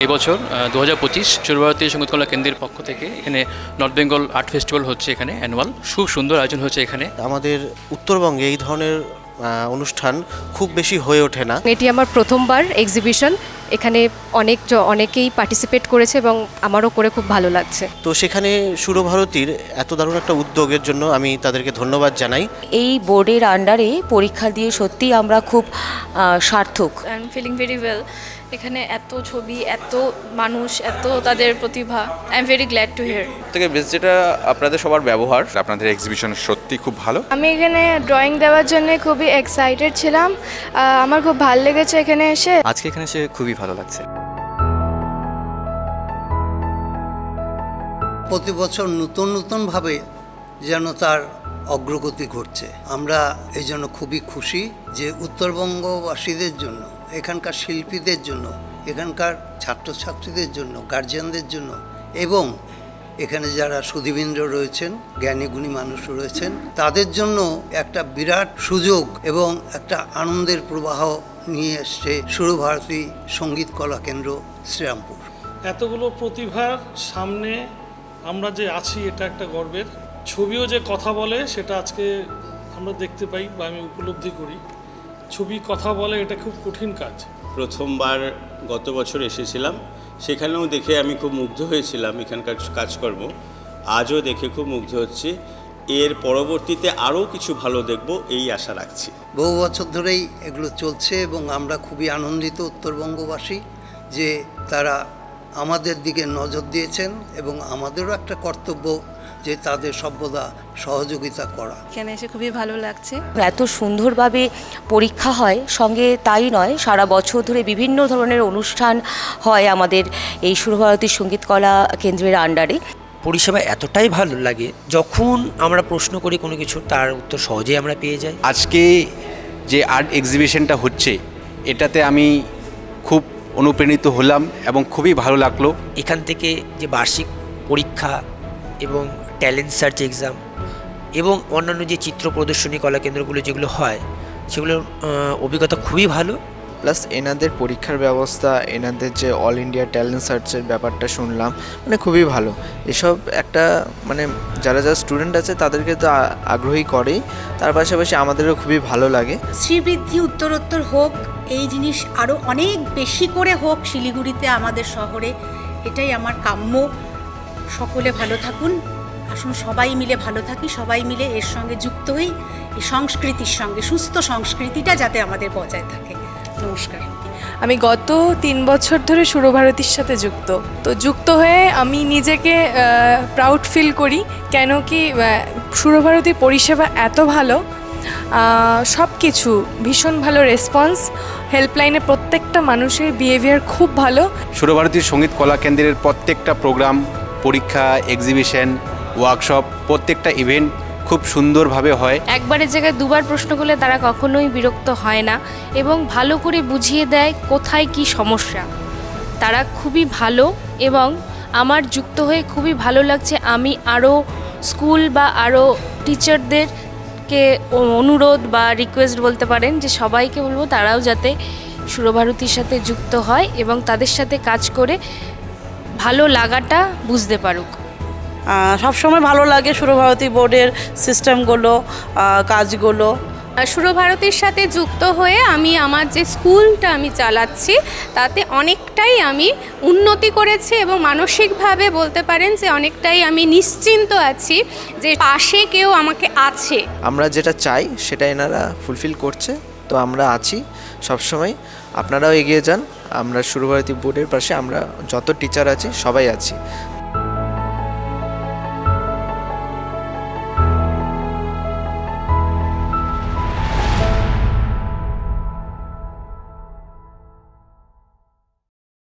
এবছর 2025 সর্বভারতী সঙ্গীতকলা কেন্দ্রের পক্ষ থেকে এখানে নর্থ বেঙ্গল আর্ট ফেস্টিভ্যাল হচ্ছে, এখানে অ্যানুয়াল খুব সুন্দর আয়োজন হচ্ছে। এখানে আমাদের উত্তরবঙ্গে এই ধরনের অনুষ্ঠান খুব বেশি হয়ে ওঠে না। এটি আমার প্রথমবার এক্সিবিশন, এখানে অনেকেই পার্টিসিপেট করেছে এবং আমারও করে খুব ভালো লাগছে। তো সেখানে সুরভারতীর এত দারুণ একটা উদ্যোগের জন্য আমি তাদেরকে ধন্যবাদ জানাই। এই বোর্ডের আন্ডারে পরীক্ষা দিয়ে সত্যি আমরা খুব সার্থক। I am feeling very well. এখানে এত ছবি, এত মানুষ, এত তাদের প্রতিভা, I am very glad to here. থেকে বেশ যেটা আপনাদের সবার ব্যবহার, আপনাদের এক্সিবিশন সত্যি খুব ভালো। আমি এখানে ড্রয়িং দেওয়ার জন্য খুবই এক্সাইটেড ছিলাম, আমার খুব ভালো লেগেছে এখানে এসে। আজকে এখানে এসে খুবই ভালো লাগছে। প্রতি বছর নতুনভাবে যেন তার অগ্রগতি ঘটছে। আমরা এই জন্য খুবই খুশি যে উত্তরবঙ্গবাসীদের জন্য, এখানকার শিল্পীদের জন্য, এখানকার ছাত্রছাত্রীদের জন্য, গার্জিয়ানদের জন্য এবং এখানে যারা সুধীবৃন্দ রয়েছেন, জ্ঞানী গুণী মানুষ রয়েছেন, তাদের জন্য একটা বিরাট সুযোগ এবং একটা আনন্দের প্রবাহ নিয়ে এসছে সুরভারতী সঙ্গীত কলা কেন্দ্র শ্রীরামপুর। এতগুলো প্রতিভার সামনে আমরা যে আছি, এটা একটা গর্বের। ছবিও যে কথা বলে সেটা আজকে আমরা দেখতে পাই বা আমি উপলব্ধি করি। ছবি কথা বলে, এটা খুব কঠিন কাজ। প্রথমবার গত বছর এসেছিলাম, সেখানেও দেখে আমি খুব মুগ্ধ হয়েছিলাম এখানকার কাজকর্ম। আজও দেখে খুব মুগ্ধ হচ্ছে। এর পরবর্তীতে আরও কিছু ভালো দেখব এই আশা রাখছি। বহু বছর ধরেই এগুলো চলছে এবং আমরা খুবই আনন্দিত উত্তরবঙ্গবাসী যে তারা আমাদের দিকে নজর দিয়েছেন এবং আমাদেরও একটা কর্তব্য যে তাদের সর্বদা সহযোগিতা করা। এখানে এসে খুবই ভালো লাগছে। এত সুন্দরভাবে পরীক্ষা হয়, সঙ্গে তাই নয়, সারা বছর ধরে বিভিন্ন ধরনের অনুষ্ঠান হয় আমাদের এই সুরভারতী সঙ্গীতকলা কেন্দ্রের আন্ডারে। পরিষেবা এতটাই ভালো লাগে, যখন আমরা প্রশ্ন করি কোনো কিছু তার উত্তর সহজেই আমরা পেয়ে যাই। আজকে যে আর্ট এক্সিবিশনটা হচ্ছে, এটাতে আমি খুব অনুপ্রাণিত হলাম এবং খুবই ভালো লাগলো। এখান থেকে যে বার্ষিক পরীক্ষা এবং ট্যালেন্ট সার্চ এক্সাম এবং অন্যান্য যে চিত্র প্রদর্শনী কলা কেন্দ্রগুলো যেগুলো হয়, সেগুলোর অভিজ্ঞতা খুবই ভালো। প্লাস এনাদের পরীক্ষার ব্যবস্থা, এনাদের যে অল ইন্ডিয়া ট্যালেন্ট সার্চের ব্যাপারটা শুনলাম, মানে খুবই ভালো। এসব একটা মানে যারা স্টুডেন্ট আছে তাদেরকে তো আগ্রহী করেই, তার পাশাপাশি আমাদেরও খুবই ভালো লাগে। শ্রীবৃদ্ধি উত্তরোত্তর হোক, এই জিনিস আরও অনেক বেশি করে হোক শিলিগুড়িতে, আমাদের শহরে, এটাই আমার কাম্য। সকলে ভালো থাকুন, আসুন সবাই মিলে ভালো থাকি, সবাই মিলে এর সঙ্গে যুক্ত হই, এই সংস্কৃতির সঙ্গে, সুস্থ সংস্কৃতিটা যাতে আমাদের বজায় থাকে। নমস্কার। আমি গত 3 বছর ধরে সুরভারতীর সাথে যুক্ত হয়ে আমি নিজেকে প্রাউড ফিল করি। কেন কি সুরভারতীর পরিষেবা এত ভালো, সব কিছু ভীষণ ভালো রেসপন্স, হেল্পলাইনে প্রত্যেকটা মানুষের বিহেভিয়ার খুব ভালো। সুরভারতী সঙ্গীত কলা কেন্দ্রের প্রত্যেকটা প্রোগ্রাম, পরীক্ষা, এক্সিবিশন, ওয়ার্কশপ, প্রত্যেকটা ইভেন্ট খুব সুন্দরভাবে হয়। একবারের জায়গায় দুবার প্রশ্ন করলে তারা কখনোই বিরক্ত হয় না এবং ভালো করে বুঝিয়ে দেয় কোথায় কি সমস্যা। তারা খুবই ভালো এবং আমার যুক্ত হয়ে খুবই ভালো লাগছে। আমি আরও স্কুল বা আরও টিচারদেরকে অনুরোধ বা রিকোয়েস্ট বলতে পারেন যে সবাইকে বলবো তারাও যাতে সুরভারতীর সাথে যুক্ত হয় এবং তাদের সাথে কাজ করে ভালো লাগাটা বুঝতে পারুক। সবসময় ভালো লাগে সুরভারতী বোর্ডের সিস্টেমগুলো, কাজগুলো। সুরভারতীর সাথে যুক্ত হয়ে আমি আমার যে স্কুলটা আমি চালাচ্ছি তাতে অনেকটাই আমি উন্নতি করেছি এবং মানসিকভাবে বলতে পারেন যে অনেকটাই আমি নিশ্চিন্ত আছি যে পাশে কেউ আমাকে আছে। আমরা যেটা চাই সেটা এনারা ফুলফিল করছে, তো আমরা আছি সবসময়। আপনারাও এগিয়ে যান, আমরা সুরভারতী বোর্ডের পাশে আমরা যত টিচার আছি সবাই আছি।